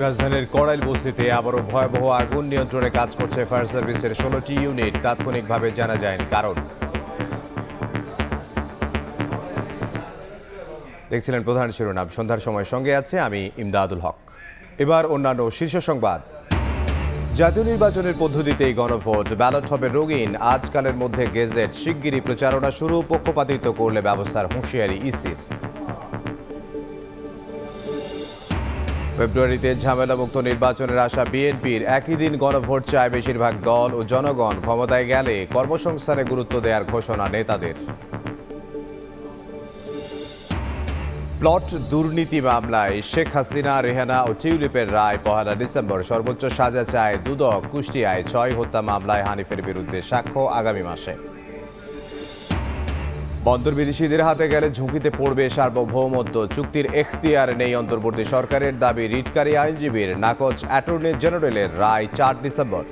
রাজধানীর কড়াইল বস্তিতে আবারও ভয়াবহ আগুন নিয়ন্ত্রণে কাজ করছে ফায়ার সার্ভিসের 16টি ইউনিট। তাৎক্ষণিকভাবে জানা যায়নি কারণ। দেখছিলেন প্রধান শিরোনাম। সন্ধ্যার সময় সঙ্গে আছে আমি ইমদাদুল হক। এবার অন্যান্য শীর্ষ সংবাদ। জাতীয় নির্বাচনের পদ্ধতিতেই গণভোট, ব্যালট হবে রঙিন, আজকালের মধ্যে গেজেট, শিগগিরই প্রচারণা শুরু, পক্ষপাতিত্ব করলে ব্যবস্থার হুঁশিয়ারি ইসির। ফেব্রুয়ারিতে ঝামেলামুক্ত নির্বাচনের আশা বিএনপির, একই দিন গণভোট চায় বেশিরভাগ দল ও জনগণ, ক্ষমতায় গেলে কর্মসংস্থানে গুরুত্ব দেওয়ার ঘোষণা নেতাদের। প্লট দুর্নীতি মামলায় শেখ হাসিনা, রেহানা ও টিউলিপের রায় 1 ডিসেম্বর। সর্বোচ্চ সাজা চায় দুদক। কুষ্টিয়ায় 6 হত্যা মামলায় হানিফের বিরুদ্ধে সাক্ষ্য আগামী মাসে। বন্দর বিদেশিদের হাতে গেলে ঝুঁকিতে পড়বে সার্বভৌমত্ব, চুক্তির এখতিয়ার নেই অন্তর্বর্তী সরকারের, দাবি রিটকারী আইনজীবীর। নাকচ অ্যাটর্নি জেনারেলের রায় 4 ডিসেম্বর।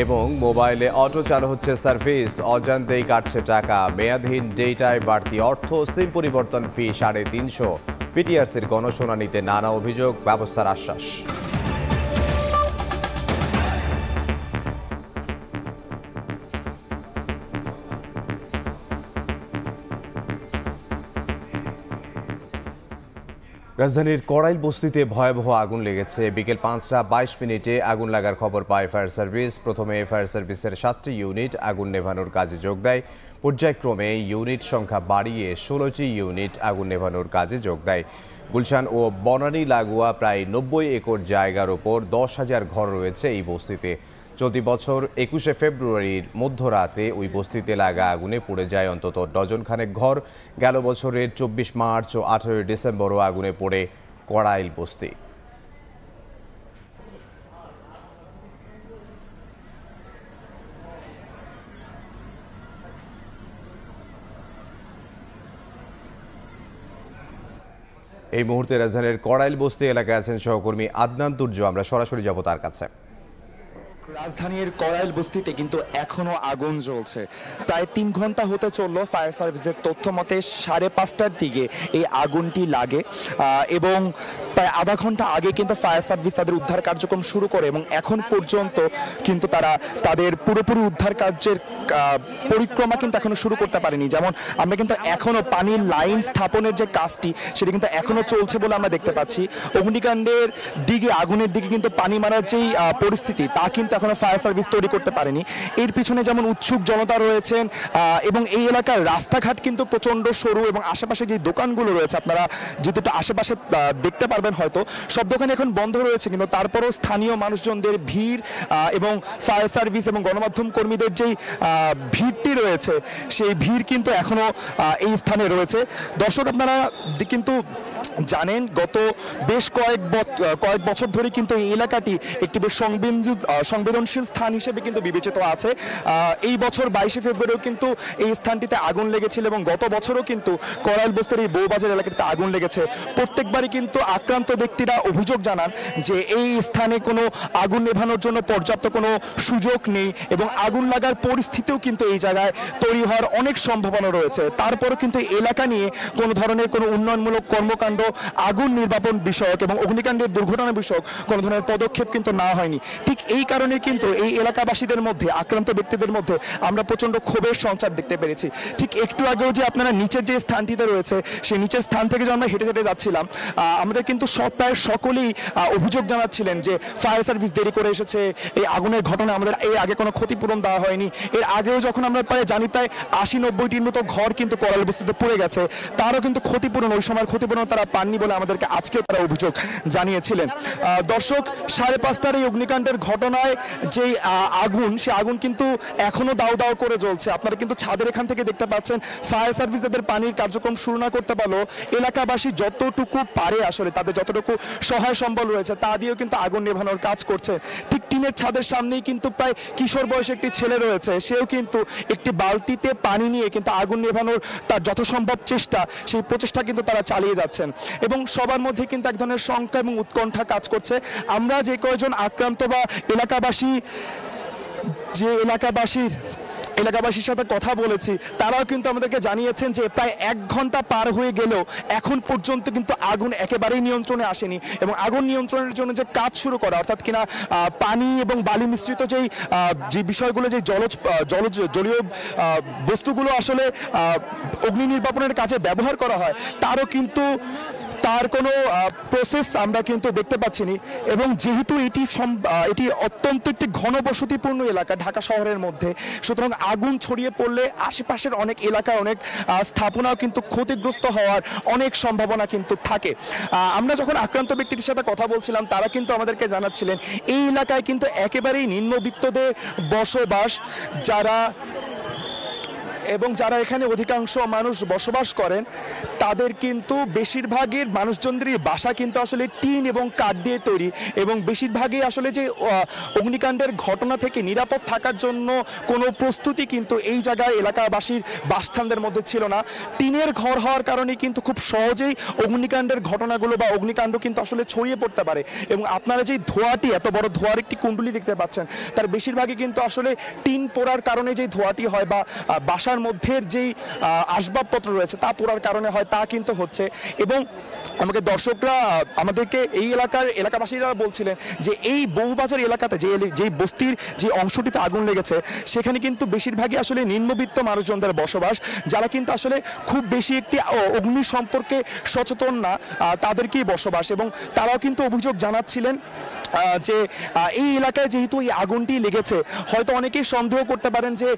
এবং মোবাইলে অটো চালু হচ্ছে সার্ভিস, অজান্তেই কাটছে টাকা, মেয়াদহীন ডেটায় বাড়তি অর্থ, সিম পরিবর্তন ফি 350। পিটিআরসির গণশুনানিতে নানা অভিযোগ, ব্যবস্থার আশ্বাস। রাজধানীর কড়াইল বস্তিতে ভয়াবহ আগুন লেগেছে। বিকেল 5টা 22 মিনিটে আগুন লাগার খবর পায় ফায়ার সার্ভিস। প্রথমে ফায়ার সার্ভিসের 7টি ইউনিট আগুন নেভানোর কাজে যোগ দেয়। পর্যায়ক্রমে ইউনিট সংখ্যা বাড়িয়ে 16টি ইউনিট আগুন নেভানোর কাজে যোগ দেয়। গুলশান ও বনানী লাগোয়া প্রায় 90 একর জায়গার ওপর 10,000 ঘর রয়েছে এই বস্তিতে। চলতি বছর 21শে ফেব্রুয়ারির মধ্যরাতে ওই বস্তিতে লাগা আগুনে পুড়ে যায় অন্তত ডজনখানেক ঘর। গেল বছরের 24 মার্চ ও 18 ডিসেম্বরও আগুনে পড়ে কড়াইল বস্তি। এই মুহূর্তে রাজধানীর কড়াইল বস্তি এলাকায় আছেন সহকর্মী আদনান তুর্য। আমরা সরাসরি যাব তার কাছে। রাজধানীর কড়াইল বস্তিতে কিন্তু এখনো আগুন জ্বলছে। প্রায় 3 ঘন্টা হতে চললো। ফায়ার সার্ভিসের তথ্য মতে 5:30টার দিকে এই আগুনটি লাগে এবং প্রায় আধা ঘন্টা আগে কিন্তু ফায়ার সার্ভিস তাদের উদ্ধার কার্যক্রম শুরু করে এবং এখন পর্যন্ত কিন্তু তারা তাদের পুরোপুরি উদ্ধার কার্যের পরিক্রমা কিন্তু এখনো শুরু করতে পারেনি। যেমন আমরা কিন্তু এখনো পানির লাইন স্থাপনের যে কাজটি সেটা কিন্তু এখনো চলছে বলে আমরা দেখতে পাচ্ছি। অগ্নিকাণ্ডের দিকে, আগুনের দিকে কিন্তু পানি মারার যেই পরিস্থিতি তা কিন্তু এখনো ফায়ার সার্ভিস তৈরি করতে পারেনি। এর পিছনে যেমন উৎসুক জনতা রয়েছেন এবং এই এলাকার রাস্তাঘাট কিন্তু প্রচন্ড সরু এবং আশেপাশে যে দোকানগুলো রয়েছে আপনারা যেহেতু আশেপাশে দেখতে পারবেন হয়তো সব দোকান এখন বন্ধ রয়েছে, কিন্তু তারপরও স্থানীয় মানুষজনদের ভিড় এবং ফায়ার সার্ভিস এবং গণমাধ্যম কর্মীদের যেই ভিড়টি রয়েছে সেই ভিড় কিন্তু এখনো এই স্থানে রয়েছে। দর্শক আপনারা কিন্তু জানেন গত বেশ কয়েক বছর ধরে কিন্তু এই এলাকাটি একটি বেশ সংবেদনশীল স্থান হিসেবে কিন্তু বিবেচিত আছে। এই বছর 22শে ফেব্রুয়ারিও কিন্তু এই স্থানটিতে আগুন লেগেছিল এবং গত বছরও কিন্তু কড়াইল বস্তির এই বউবাজার এলাকাটিতে আগুন লেগেছে। প্রত্যেকবারই কিন্তু আক্রান্ত ব্যক্তিরা অভিযোগ জানান যে এই স্থানে কোনো আগুন নেভানোর জন্য পর্যাপ্ত কোনো সুযোগ নেই এবং আগুন লাগার পরিস্থিতিও কিন্তু এই জায়গায় তৈরি হওয়ার অনেক সম্ভাবনা রয়েছে। তারপরও কিন্তু এলাকা নিয়ে কোনো ধরনের কোনো উন্নয়নমূলক কর্মকাণ্ড, আগুন নির্বাপন বিষয়ক এবং অগ্নিকাণ্ডের দুর্ঘটনা বিষয়ক কোনো ধরনের পদক্ষেপ কিন্তু না হয়নি। ঠিক এই কারণে কিন্তু এই এলাকাবাসীদের মধ্যে, আক্রান্ত ব্যক্তিদের মধ্যে আমরা প্রচন্ড ক্ষোভের সঞ্চার দেখতে পেরেছি। ঠিক একটু আগেও যে আপনারা নিচের যে স্থানটিতে রয়েছে সেই নিচের স্থান থেকে যে আমরা হেঁটে হেঁটে যাচ্ছিলাম, আমাদের কিন্তু প্রায় সকলেই অভিযোগ জানাচ্ছিলেন যে ফায়ার সার্ভিস দেরি করে এসেছে, এই আগুনের ঘটনা আমাদের এর আগে কোনো ক্ষতিপূরণ দেওয়া হয়নি। এর আগেও যখন আমরা প্রায় জানি প্রায় 80-90টির মতো ঘর কিন্তু কড়াইল বস্তিতে পড়ে গেছে, তারও কিন্তু ক্ষতিপূরণ, ওই সময়ের ক্ষতিপূরণ তারা পাননি বলে আমাদেরকে আজকেও তারা অভিযোগ জানিয়েছিলেন। দর্শক, 5:30টার এই অগ্নিকাণ্ডের ঘটনায় যে আগুন, সে আগুন কিন্তু এখনো দাউ দাউ করে জ্বলছে। আপনারা কিন্তু ছাদের এখান থেকে দেখতে পাচ্ছেন ফায়ার সার্ভিস তাদের পানির কার্যক্রম শুরু না করতে পারলো এলাকাবাসী যতটুকু পারে আসলে তাদের যতটুকু সহায় সম্বল রয়েছে তা দিয়েও কিন্তু আগুন নেভানোর কাজ করছে। ঠিক টিনের ছাদের সামনেই কিন্তু প্রায় কিশোর বয়সী একটি ছেলে রয়েছে, সেও কিন্তু একটি বালতিতে পানি নিয়ে কিন্তু আগুন নেভানোর তার যত সম্ভব চেষ্টা, সেই প্রচেষ্টা কিন্তু তারা চালিয়ে যাচ্ছেন এবং সবার মধ্যে কিন্তু এক ধরনের শঙ্কা এবং উৎকণ্ঠা কাজ করছে। আমরা যে কয়েকজন আক্রান্ত বা এলাকাবাসীর এলাকাবাসীর সাথে কথা বলেছি, তারাও কিন্তু আমাদেরকে জানিয়েছেন যে প্রায় 1 ঘন্টা পার হয়ে গেলেও এখন পর্যন্ত কিন্তু আগুন একেবারেই নিয়ন্ত্রণে আসেনি, এবং আগুন নিয়ন্ত্রণের জন্য যে কাজ শুরু করা, অর্থাৎ কিনা পানি এবং বালি মিশ্রিত যে বিষয়গুলো, যে জলীয় বস্তুগুলো আসলে অগ্নি নির্বাপনের কাজে ব্যবহার করা হয়, তার কোনো প্রসেস আমরা কিন্তু দেখতে পাচ্ছি না। এবং যেহেতু এটি অত্যন্ত একটি ঘনবসতিপূর্ণ এলাকা ঢাকা শহরের মধ্যে, সুতরাং আগুন ছড়িয়ে পড়লে আশেপাশের অনেক এলাকায় অনেক স্থাপনাও কিন্তু ক্ষতিগ্রস্ত হওয়ার অনেক সম্ভাবনা কিন্তু থাকে। আমরা যখন আক্রান্ত ব্যক্তিদের সাথে কথা বলছিলাম, তারা কিন্তু আমাদেরকে জানাচ্ছিলেন এই এলাকায় কিন্তু একেবারেই নিম্নবিত্তদের বসবাস, যারা এখানে অধিকাংশ মানুষ বসবাস করেন, তাদের কিন্তু বেশিরভাগের মানুষজনদের বাসা কিন্তু আসলে টিন এবং কাঠ দিয়ে তৈরি, এবং বেশিরভাগই আসলে যে অগ্নিকাণ্ডের ঘটনা থেকে নিরাপদ থাকার জন্য কোনো প্রস্তুতি কিন্তু এই জায়গায় এলাকাবাসীর বাসস্থানদের মধ্যে ছিল না। টিনের ঘর হওয়ার কারণে কিন্তু খুব সহজেই অগ্নিকাণ্ডের ঘটনাগুলো বা অগ্নিকাণ্ড কিন্তু আসলে ছড়িয়ে পড়তে পারে। এবং আপনারা যে ধোঁয়াটি, এত বড় ধোঁয়ার একটি কুণ্ডলী দেখতে পাচ্ছেন, তার বেশিরভাগই কিন্তু আসলে টিন পোড়ার কারণে যে ধোঁয়াটি হয়, বা বাসার মধ্যে যেই আসবাবপত্র রয়েছে তা পোড়ার কারণে হয়, তা কিন্তু হচ্ছে। এবং আমাকে দর্শকরা, আমাদেরকে এই এলাকাবাসীরা বলছিলেন যে এই বউবাজার এলাকাতে যে বস্তির যে অংশটিতে আগুন লেগেছে, সেখানে কিন্তু বেশিরভাগই আসলে নিম্নবিত্ত মানুষজনদের বসবাস, যারা কিন্তু আসলে খুব বেশি একটি অগ্নি সম্পর্কে সচেতন না, তাদেরকেই বসবাস। এবং তারাও কিন্তু অভিযোগ জানাচ্ছিলেন যে এই এলাকায় যেহেতু এই আগুনটি লেগেছে, হয়তো অনেকেই সন্দেহ করতে পারেন যে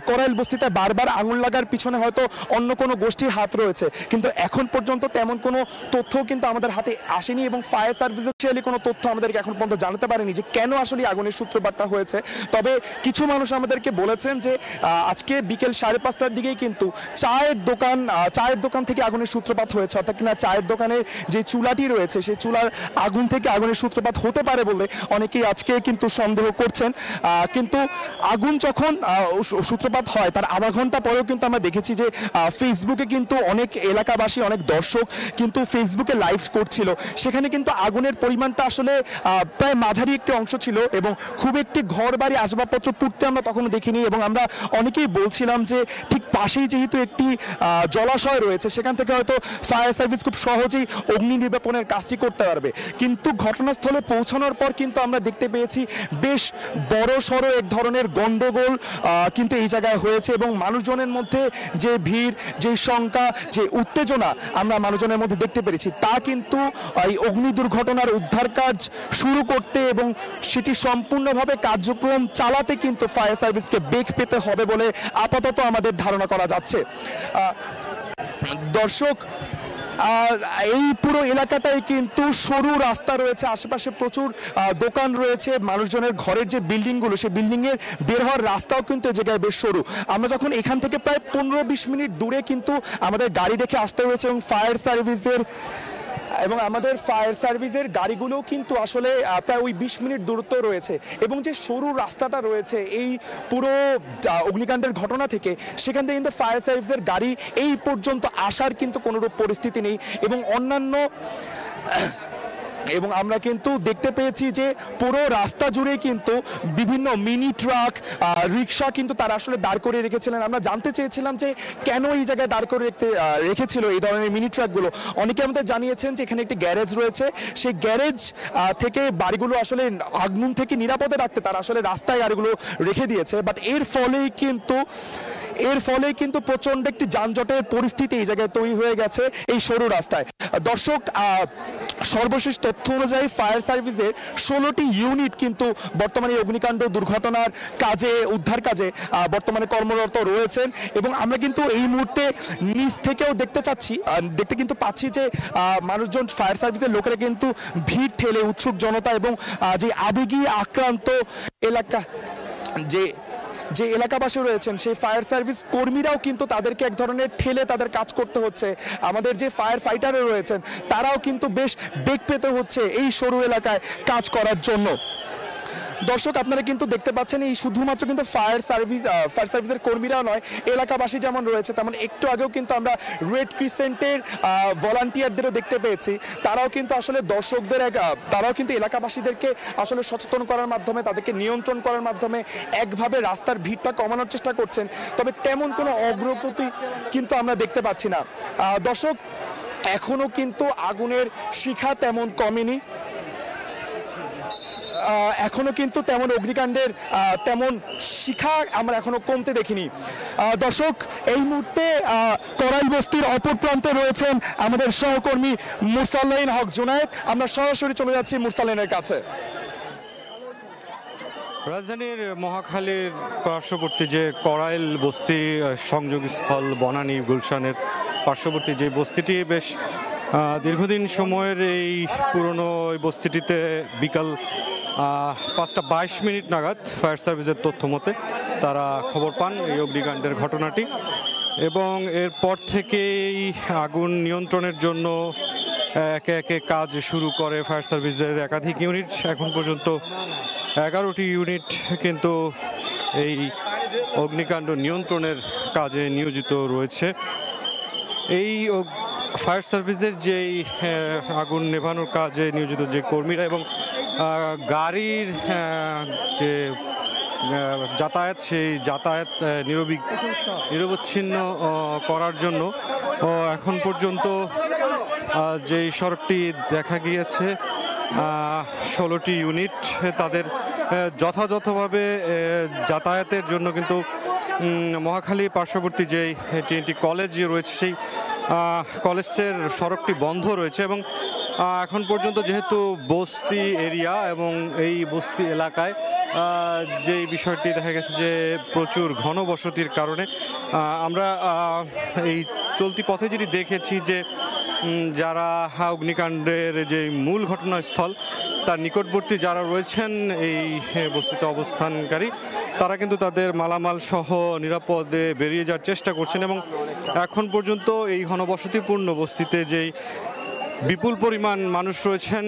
করাইল বস্তিতে বারবার আগুন লাগার পিছনে হয়তো অন্য কোনো গোষ্ঠীর হাত রয়েছে, কিন্তু এখন পর্যন্ত তেমন কোনো তথ্য কিন্তু আমাদের হাতে আসেনি, এবং ফায়ার সার্ভিসের কোনো তথ্য আমাদেরকে এখন পর্যন্ত জানাতে পারেনি যে কেন আসলে আগুনের সূত্রপাতটা হয়েছে। তবে কিছু মানুষ আমাদেরকে বলেছেন যে আজকে বিকেল 5:30টার দিকেই কিন্তু চায়ের দোকান থেকে আগুনের সূত্রপাত হয়েছে, অর্থাৎ কিনা চায়ের দোকানের যে চুলাটি রয়েছে, সেই চুলার আগুন থেকে আগুনের সূত্রপাত হতে পারে বলে অনেকেই আজকে কিন্তু সন্দেহ করছেন। কিন্তু আগুন যখন সূত্রপাত হয় তার আধা ঘন্টা পরেও কিন্তু আমরা দেখেছি যে ফেসবুকে কিন্তু অনেক এলাকাবাসী, অনেক দর্শক কিন্তু ফেসবুকে লাইভ করছিল, সেখানে কিন্তু আগুনের পরিমাণটা আসলে প্রায় মাঝারি একটি অংশ ছিল, এবং খুব একটি ঘর বাড়ি আসবাবপত্র পুড়তে আমরা তখনও দেখিনি। এবং আমরা অনেকেই বলছিলাম যে ঠিক পাশেই যেহেতু একটি জলাশয় রয়েছে, সেখান থেকে হয়তো ফায়ার সার্ভিস খুব সহজেই অগ্নি নির্বাপনের কাজটি করতে পারবে। কিন্তু ঘটনাস্থলে পৌঁছানোর পর কিন্তু আমরা দেখতে পেয়েছি বেশ বড় সড়ো এক ধরনের গন্ডগোল কিন্তু এই জায়গায় হয়েছে, এবং মানুষজনের মধ্যে যে ভিড়, যে শঙ্কা, যে উত্তেজনা আমরা মানুষজনের মধ্যে দেখতে পেরেছি, তা কিন্তু এই অগ্নি দুর্ঘটনার উদ্ধার কাজ শুরু করতে এবং সেটি সম্পূর্ণভাবে কার্যক্রম চালাতে কিন্তু ফায়ার সার্ভিসকে বেগ পেতে হবে বলে আপাতত আমাদের ধারণা করা যাচ্ছে। দর্শক, এই পুরো এলাকাটাই কিন্তু সরু রাস্তা রয়েছে, আশেপাশে প্রচুর দোকান রয়েছে, মানুষজনের ঘরের যে বিল্ডিংগুলো, সেই বিল্ডিংয়ের বের হওয়ার রাস্তাও কিন্তু এই জায়গায় বেশ সরু। আমরা যখন এখান থেকে প্রায় 15-20 মিনিট দূরে কিন্তু আমাদের গাড়ি রেখে আসতে হয়েছে, এবং আমাদের ফায়ার সার্ভিসের গাড়িগুলোও কিন্তু আসলে প্রায় ওই 20 মিনিট দূরত্ব রয়েছে। এবং যে সরু রাস্তাটা রয়েছে এই পুরো অগ্নিকাণ্ডের ঘটনা থেকে, সেখান থেকে কিন্তু ফায়ার সার্ভিসের গাড়ি এই পর্যন্ত আসার কিন্তু কোনোরূপ পরিস্থিতি নেই। এবং আমরা কিন্তু দেখতে পেয়েছি যে পুরো রাস্তা জুড়ে কিন্তু বিভিন্ন মিনি ট্রাক, রিক্সা কিন্তু তারা আসলে দাঁড় করে রেখেছিলেন। আমরা জানতে চেয়েছিলাম যে কেন এই জায়গায় দাঁড় করে রেখেছিল এই ধরনের মিনি ট্রাকগুলো। অনেকে আমাদের জানিয়েছেন যে এখানে একটি গ্যারেজ রয়েছে, সেই গ্যারেজ থেকে বাড়িগুলো আসলে আগুন থেকে নিরাপদে রাখতে তারা আসলে রাস্তায় গাড়িগুলো রেখে দিয়েছে। বাট এর ফলে কিন্তু প্রচন্ড একটি যানজটের পরিস্থিতি এই জায়গায় তৈরি হয়ে গেছে এই সরু রাস্তায়। দর্শক, সর্বশেষ তথ্য অনুযায়ী ফায়ার সার্ভিসের 16টি ইউনিট কিন্তু বর্তমানে অগ্নিকাণ্ড দুর্ঘটনার উদ্ধার কাজে বর্তমানে কর্মরত রয়েছেন। এবং আমরা কিন্তু এই মুহূর্তে নিচ থেকেও দেখতে কিন্তু পাচ্ছি যে মানুষজন, ফায়ার সার্ভিসের লোকেরা কিন্তু ভিড় ঠেলে, উৎসুক জনতা এবং যে আবেগী আক্রান্ত এলাকা, যে এলাকাবাসী রয়েছেন, সেই ফায়ার সার্ভিস কর্মীরাও কিন্তু তাদেরকে এক ধরনের ঠেলে তাদের কাজ করতে হচ্ছে। আমাদের যে ফায়ার ফাইটাররা রয়েছেন, তারাও কিন্তু বেশ বেগ পেতে হচ্ছে এই সরু এলাকায় কাজ করার জন্য। দর্শক আপনারা কিন্তু দেখতে পাচ্ছেন এই শুধুমাত্র কিন্তু ফায়ার সার্ভিসের কর্মীরা নয়, এলাকাবাসী যেমন রয়েছে তেমন একটু আগেও কিন্তু আমরা রেড ক্রিসেন্টের ভলান্টিয়ারদেরও দেখতে পেয়েছি। তারাও কিন্তু আসলে দর্শকদের তারাও কিন্তু এলাকাবাসীদেরকে আসলে সচেতন করার মাধ্যমে, তাদেরকে নিয়ন্ত্রণ করার মাধ্যমে একভাবে রাস্তার ভিড়টা কমানোর চেষ্টা করছেন। তবে তেমন কোনো অগ্রগতি কিন্তু আমরা দেখতে পাচ্ছি না। দর্শক, এখনো কিন্তু আগুনের শিখা তেমন কমেনি, এখনো কিন্তু তেমন অগ্নিকাণ্ডের তেমন শিখা আমরা এখনো কমতে দেখিনি। দর্শক, এই মুহূর্তে করাইল বস্তির অপর প্রান্তে রয়েছেন আমাদের সহকর্মী মুরসালিন হক জুনায়েদ। আমরা সরাসরি চলে যাচ্ছি মুরসালিনের কাছে। রাজধানীর মহাখালীর পার্শ্ববর্তী যে করাইল বস্তি সংযোগস্থল বনানী গুলশানের পার্শ্ববর্তী যে বস্তিটি বেশ দীর্ঘদিন সময়ের এই পুরনো এই বস্তিটিতে বিকাল 5:22 নাগাদ ফায়ার সার্ভিসের তথ্য মতে তারা খবর পান এই অগ্নিকাণ্ডের ঘটনাটি, এবং এরপর থেকেই আগুন নিয়ন্ত্রণের জন্য একে একে কাজ শুরু করে ফায়ার সার্ভিসের একাধিক ইউনিট। এখন পর্যন্ত 11টি ইউনিট কিন্তু এই অগ্নিকাণ্ড নিয়ন্ত্রণের কাজে নিয়োজিত রয়েছে। এই ফায়ার সার্ভিসের যেই আগুন নেভানোর কাজে নিয়োজিত যে কর্মীরা এবং গাড়ির যে যাতায়াত, সেই যাতায়াত নিরবচ্ছিন্ন করার জন্য এখন পর্যন্ত যেই সড়কটি দেখা গিয়েছে 16টি ইউনিট তাদের যথাযথভাবে যাতায়াতের জন্য কিন্তু মহাখালী পার্শ্ববর্তী যেই TNT কলেজ রয়েছে সেই কলেজের সড়কটি বন্ধ রয়েছে। এবং এখন পর্যন্ত যেহেতু বস্তি এরিয়া এবং এই বস্তি এলাকায় যে বিষয়টি দেখা গেছে যে প্রচুর ঘনবসতির কারণে আমরা এই চলতি পথে যেটি দেখেছি যে যারা অগ্নিকাণ্ডের যে মূল ঘটনাস্থল তার নিকটবর্তী যারা রয়েছেন এই বস্তিতে অবস্থানকারী, তারা কিন্তু তাদের মালামাল সহ নিরাপদে বেরিয়ে যাওয়ার চেষ্টা করছেন। এবং এখন পর্যন্ত এই ঘনবসতিপূর্ণ বস্তিতে যেই বিপুল পরিমাণ মানুষ রয়েছেন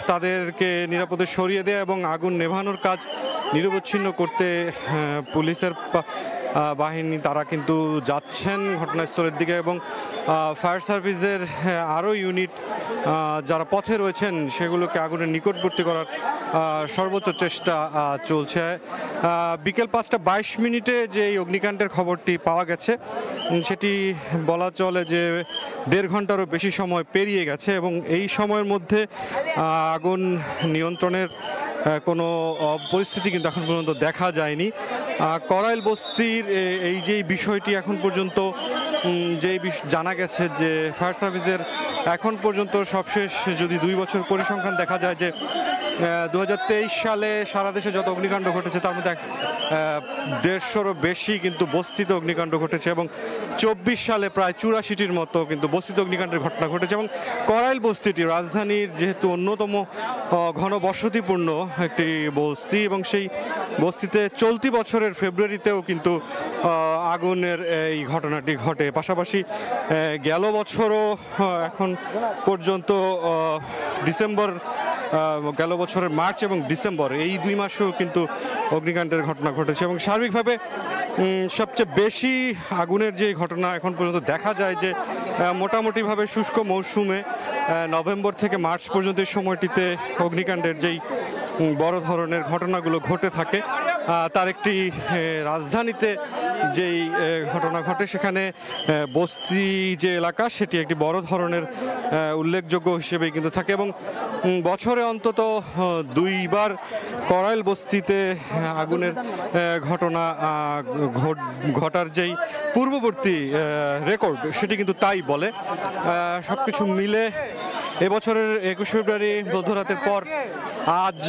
তাদেরকে নিরাপদে সরিয়ে দেয়া এবং আগুন নেভানোর কাজ নিরবচ্ছিন্ন করতে পুলিশের বাহিনী তারা কিন্তু যাচ্ছেন ঘটনাস্থলের দিকে। এবং ফায়ার সার্ভিসের আরও ইউনিট যারা পথে রয়েছেন সেগুলোকে আগুনের নিকটবর্তী করার সর্বোচ্চ চেষ্টা চলছে। বিকেল 5:22 যে এই অগ্নিকাণ্ডের খবরটি পাওয়া গেছে সেটি বলা চলে যে 1.5 ঘন্টারও বেশি সময় পেরিয়ে গেছে, এবং এই সময়ের মধ্যে আগুন নিয়ন্ত্রণের কোনো পরিস্থিতি কিন্তু এখন পর্যন্ত দেখা যায়নি। করাইল বস্তির এই যে বিষয়টি এখন পর্যন্ত যেই জানা গেছে যে ফায়ার সার্ভিসের এখন পর্যন্ত সবশেষ যদি 2 বছর পরিসংখ্যান দেখা যায় যে 2023 সালে সারা দেশে যত অগ্নিকাণ্ড ঘটেছে তার মধ্যে 150-রও বেশি কিন্তু বস্তিতে অগ্নিকাণ্ড ঘটেছে, এবং 24 সালে প্রায় 84টির মতো কিন্তু বস্তিতে অগ্নিকাণ্ডের ঘটনা ঘটেছে। এবং করাইল বস্তিটি রাজধানীর যেহেতু অন্যতম ঘনবসতিপূর্ণ একটি বস্তি, এবং সেই বস্তিতে চলতি বছরের ফেব্রুয়ারিতেও কিন্তু আগুনের এই ঘটনাটি ঘটে। পাশাপাশি গেল বছরও এখন পর্যন্ত গেল বছরের মার্চ এবং ডিসেম্বর এই 2 মাসেও কিন্তু অগ্নিকাণ্ডের ঘটনা ঘটেছে। এবং সার্বিকভাবে সবচেয়ে বেশি আগুনের যে ঘটনা এখন পর্যন্ত দেখা যায় যে মোটামুটিভাবে শুষ্ক মৌসুমে নভেম্বর থেকে মার্চ পর্যন্ত এই সময়টিতে অগ্নিকাণ্ডের যেই বড় ধরনের ঘটনাগুলো ঘটে থাকে তার একটি রাজধানীতে যেই ঘটনা ঘটে সেখানে বস্তি যে এলাকা সেটি একটি বড় ধরনের উল্লেখযোগ্য হিসেবে কিন্তু থাকে। এবং বছরে অন্তত 2 বার করাইল বস্তিতে আগুনের ঘটনা ঘটার যেই পূর্ববর্তী রেকর্ড সেটি কিন্তু তাই বলে। সবকিছু মিলে এবছরের 21 ফেব্রুয়ারি মধ্যরাতের পর আজ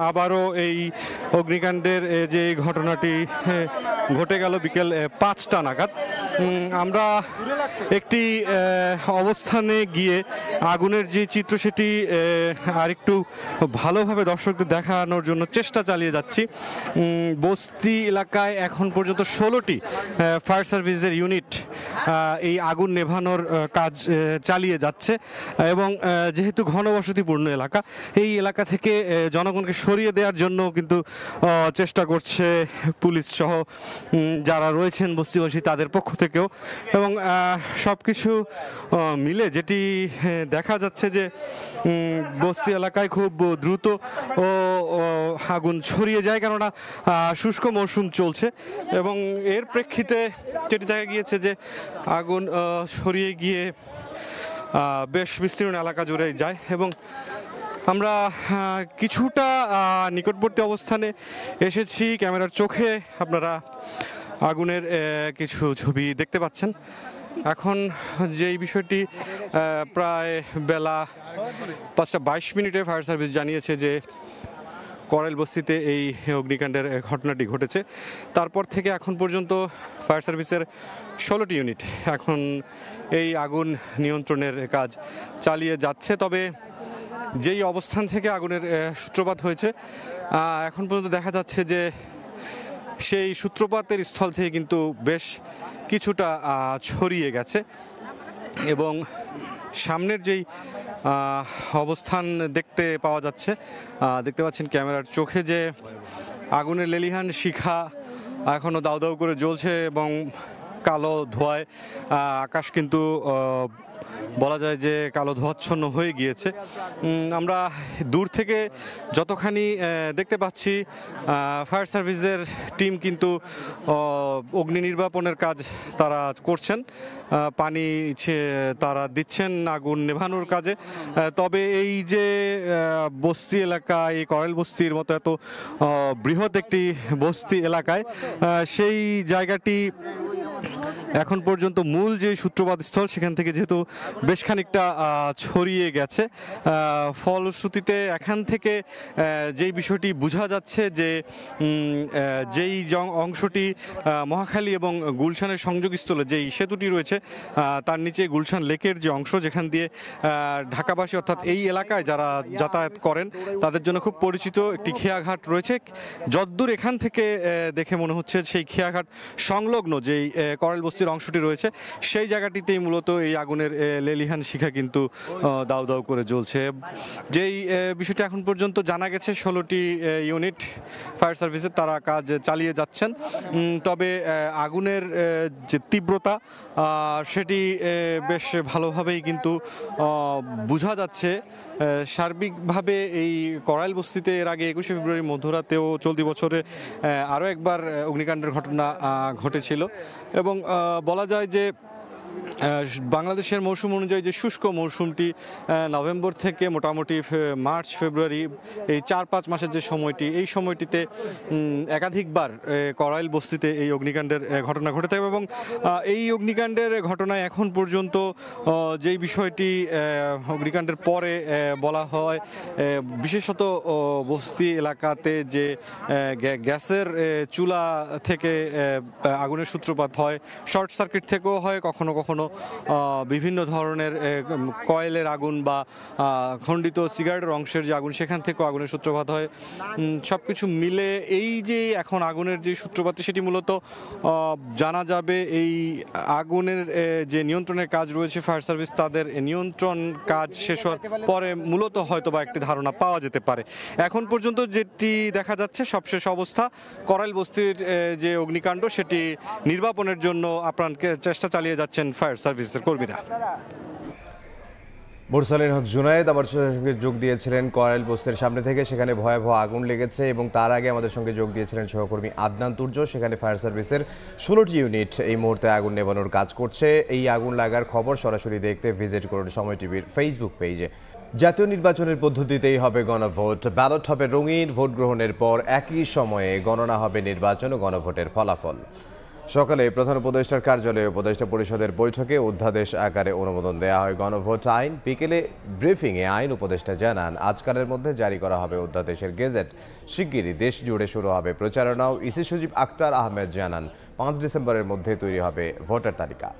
আবারও এই অগ্নিকাণ্ডের যে ঘটনাটি ঘটে গেল বিকেল 5টা নাগাদ। আমরা একটি অবস্থানে গিয়ে আগুনের যে চিত্র সেটি আরেকটু ভালোভাবে দর্শকদের দেখানোর জন্য চেষ্টা চালিয়ে যাচ্ছি। বস্তি এলাকায় এখন পর্যন্ত 16টি ফায়ার সার্ভিসের ইউনিট এই আগুন নেভানোর কাজ চালিয়ে যাচ্ছে এবং যেহেতু ঘনবসতিপূর্ণ এলাকা, এই এলাকা থেকে জনগণকে সরিয়ে দেওয়ার জন্য কিন্তু চেষ্টা করছে পুলিশ সহ যারা রয়েছেন বস্তিবাসী তাদের পক্ষ থেকেও। এবং সব কিছু মিলে যেটি দেখা যাচ্ছে যে বস্তি এলাকায় খুব দ্রুত আগুন ছড়িয়ে যায়, কেননা শুষ্ক মৌসুম চলছে এবং এর প্রেক্ষিতে যেটি দেখা গিয়েছে যে আগুন ছড়িয়ে গিয়ে বেশ বিস্তীর্ণ এলাকা জুড়ে যায়। এবং আমরা কিছুটা নিকটবর্তী অবস্থানে এসেছি, ক্যামেরার চোখে আপনারা আগুনের কিছু ছবি দেখতে পাচ্ছেন। এখন যেই বিষয়টি প্রায় বেলা 5:22 ফায়ার সার্ভিস জানিয়েছে যে করাইল বস্তিতে এই অগ্নিকাণ্ডের ঘটনাটি ঘটেছে। তারপর থেকে এখন পর্যন্ত ফায়ার সার্ভিসের 16টি ইউনিট এখন এই আগুন নিয়ন্ত্রণের কাজ চালিয়ে যাচ্ছে। তবে যেই অবস্থান থেকে আগুনের সূত্রপাত হয়েছে এখন পর্যন্ত দেখা যাচ্ছে যে সেই সূত্রপাতের স্থল থেকে কিন্তু বেশ কিছুটা ছড়িয়ে গেছে এবং সামনের যেই অবস্থান দেখতে পাওয়া যাচ্ছে, দেখতে পাচ্ছেন ক্যামেরার চোখে যে আগুনের লেলিহান শিখা এখনও দাউ দাউ করে জ্বলছে এবং কালো ধোঁয়ায় আকাশ কিন্তু বলা যায় যে কালো ধোঁয়াচ্ছন্ন হয়ে গিয়েছে। আমরা দূর থেকে যতখানি দেখতে পাচ্ছি ফায়ার সার্ভিসের টিম কিন্তু অগ্নি নির্বাপনের কাজ তারা করছেন, পানি তারা দিচ্ছেন আগুন নেভানোর কাজে। তবে এই যে বস্তি এলাকা, এই করাইল বস্তির মতো এত বৃহৎ একটি বস্তি এলাকায় সেই জায়গাটি এখন পর্যন্ত মূল যে সূত্রপাত স্থল সেখান থেকে যেহেতু বেশ খানিকটা ছড়িয়ে গেছে, ফলশ্রুতিতে এখান থেকে যেই বিষয়টি বোঝা যাচ্ছে যে যেই অংশটি মহাখালী এবং গুলশানের সংযোগস্থলে যেই সেতুটি রয়েছে তার নিচে গুলশান লেকের যে অংশ যেখান দিয়ে ঢাকাবাসী অর্থাৎ এই এলাকায় যারা যাতায়াত করেন তাদের জন্য খুব পরিচিত একটি খেয়াঘাট রয়েছে। যদ্দূর এখান থেকে দেখে মনে হচ্ছে সেই খেয়াঘাট সংলগ্ন যেই করাইল বস্তির অংশটি রয়েছে সেই জায়গাটিতেই মূলত এই আগুনের লেলিহান শিখা কিন্তু দাউ দাউ করে জ্বলছে। যেই বিষয়টি এখন পর্যন্ত জানা গেছে 16টি ইউনিট ফায়ার সার্ভিসের তারা কাজ চালিয়ে যাচ্ছেন। তবে আগুনের যে তীব্রতা সেটি বেশ ভালোভাবেই কিন্তু বোঝা যাচ্ছে। সার্বিকভাবে এই করাইল বস্তিতে এর আগে 21শে ফেব্রুয়ারি মধ্যরাতেও চলতি বছরে আরও একবার অগ্নিকাণ্ডের ঘটনা ঘটেছিল এবং বলা যায় যে বাংলাদেশের মৌসুম অনুযায়ী যে শুষ্ক মৌসুমটি নভেম্বর থেকে মোটামুটি মার্চ ফেব্রুয়ারি এই 4-5 মাসের যে সময়টি, এই সময়টিতে একাধিকবার করাইল বস্তিতে এই অগ্নিকাণ্ডের ঘটনা ঘটে থাকে এবং এই অগ্নিকাণ্ডের ঘটনায় এখন পর্যন্ত যেই বিষয়টি অগ্নিকাণ্ডের পরে বলা হয়, বিশেষত বস্তি এলাকাতে যে গ্যাসের চুলা থেকে আগুনের সূত্রপাত হয়, শর্ট সার্কিট থেকেও হয়, কখনো কখনো বিভিন্ন ধরনের কয়েলের আগুন বা খণ্ডিত সিগারেটের অংশের যে আগুন সেখান থেকেও আগুনের সূত্রপাত হয়। সব কিছু মিলে এই যে এখন আগুনের যে সূত্রপাত সেটি মূলত জানা যাবে এই আগুনের যে নিয়ন্ত্রণের কাজ রয়েছে ফায়ার সার্ভিস তাদের নিয়ন্ত্রণ কাজ শেষ হওয়ার পরে মূলত হয়তো বা একটি ধারণা পাওয়া যেতে পারে। এখন পর্যন্ত যেটি দেখা যাচ্ছে সবশেষ অবস্থা করাইল বস্তির যে অগ্নিকাণ্ড সেটি নির্বাপনের জন্য আপ্রাণ চেষ্টা চালিয়ে যাচ্ছেন ফায়ার সার্ভিসের কর্মীরা। মুরসালিন হক জুনায়েদ আমার সঙ্গে যোগ দিয়েছিলেন করাইল বস্তির সামনে থেকে, সেখানে ভয়াবহ আগুন লেগেছে এবং তার আগে আমাদের সঙ্গে যোগ দিয়েছিলেন সহকর্মী আদনান তুর্য। সেখানে ফায়ার সার্ভিসের 16টি ইউনিট এই মুহূর্তে আগুন নেভানোর কাজ করছে। এই আগুন লাগার খবর সরাসরি দেখতে ভিজিট করুন সময় টিভির ফেসবুক পেজে। জাতীয় নির্বাচনের পদ্ধতিতেই হবে গণভোট, ব্যালট হবে রঙিন, ভোট গ্রহণের পর একই সময়ে গণনা হবে নির্বাচন ও গণভোটের ফলাফল। সকালে প্রধান উপদেষ্টার কার্যালয়ে উপদেষ্টা পরিষদের বৈঠকে অধ্যাদেশ আকারে অনুমোদন দেওয়া হয় গণভোট আইন। বিকেলে ব্রিফিংয়ে আইন উপদেষ্টা জানান আজকালের মধ্যে জারি করা হবে অধ্যাদেশের গেজেট। শিগগিরই দেশ জুড়ে শুরু হবে প্রচারণাও। ইসি সচিব আক্তার আহমেদ জানান 5 ডিসেম্বরের মধ্যে তৈরি হবে ভোটার তালিকা।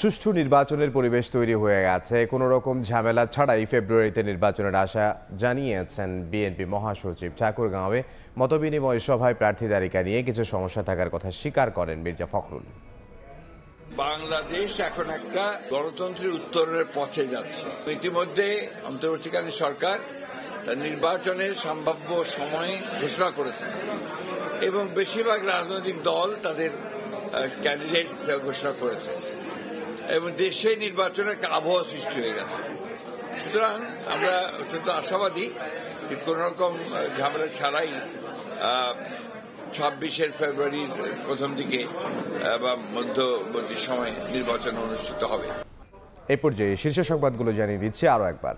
সুষ্ঠু নির্বাচনের পরিবেশ তৈরি হয়ে গেছে, কোনো রকম ঝামেলা ছাড়াই ফেব্রুয়ারিতে নির্বাচনের আশা জানিয়েছেন বিএনপি মহাসচিব। ঠাকুরগাঁওয়ে মতবিনিময় সভায় প্রার্থী তালিকা নিয়ে কিছু সমস্যা থাকার কথা স্বীকার করেন মির্জা ফখরুল। বাংলাদেশ এখন একটা গণতন্ত্রের উত্তরণের পথে যাচ্ছে। ইতিমধ্যে অন্তর্বর্তীকালীন সরকার নির্বাচনের সম্ভাব্য সময় ঘোষণা করেছে এবং বেশিরভাগ রাজনৈতিক দল তাদের ক্যান্ডিডেট ঘোষণা করেছে এবং দেশে নির্বাচনের একটা আবহাওয়া সৃষ্টি হয়ে গেছে। সুতরাং আমরা অত্যন্ত আশাবাদী যে কোন রকম ঝামেলা ছাড়াই 26 ফেব্রুয়ারির প্রথম দিকে বা মধ্যবর্তী সময়ে নির্বাচন অনুষ্ঠিত হবে। এই পর্যায়ে শীর্ষ সংবাদগুলো জানিয়ে দিচ্ছি আরও একবার।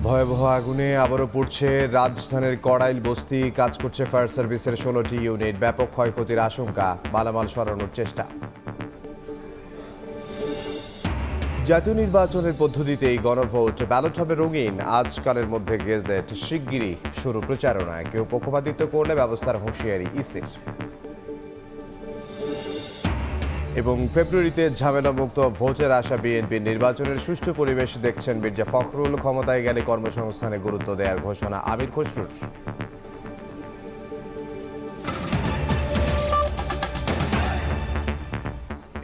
ভয়াবহ আগুনে আবারও পুড়ছে রাজধানীর কড়াইল বস্তি। কাজ করছে ফায়ার সার্ভিসের 16টি ইউনিট। ব্যাপক ক্ষয়ক্ষতির আশঙ্কা, মালামাল সরানোর চেষ্টা। জাতীয় নির্বাচনের পদ্ধতিতেই গণভোট, ব্যালট হবে রঙিন। আজকালের মধ্যে গেজেট, শিগগিরই শুরু প্রচারণা। কেউ পক্ষপাতিত্ব করলে ব্যবস্থার হুঁশিয়ারি ইসির। এবং ফেব্রুয়ারিতে ঝামেলামুক্ত ভোটের আশা বিএনপি। নির্বাচনের সুষ্ঠু পরিবেশ দেখছেন মির্জা ফখরুল। ক্ষমতায় গেলে কর্মসংস্থানে গুরুত্ব দেওয়ার ঘোষণা আমির খসরুর।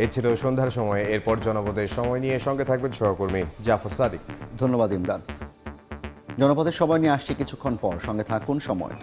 এ ছিল সন্ধ্যার সময়। এরপর জনপদের সময় নিয়ে সঙ্গে থাকবেন সহকর্মী জাফর সাদিক। ধন্যবাদ ইমদাদ। জনপদের সময় নিয়ে আসছি কিছুক্ষণ পর, সঙ্গে থাকুন সময়।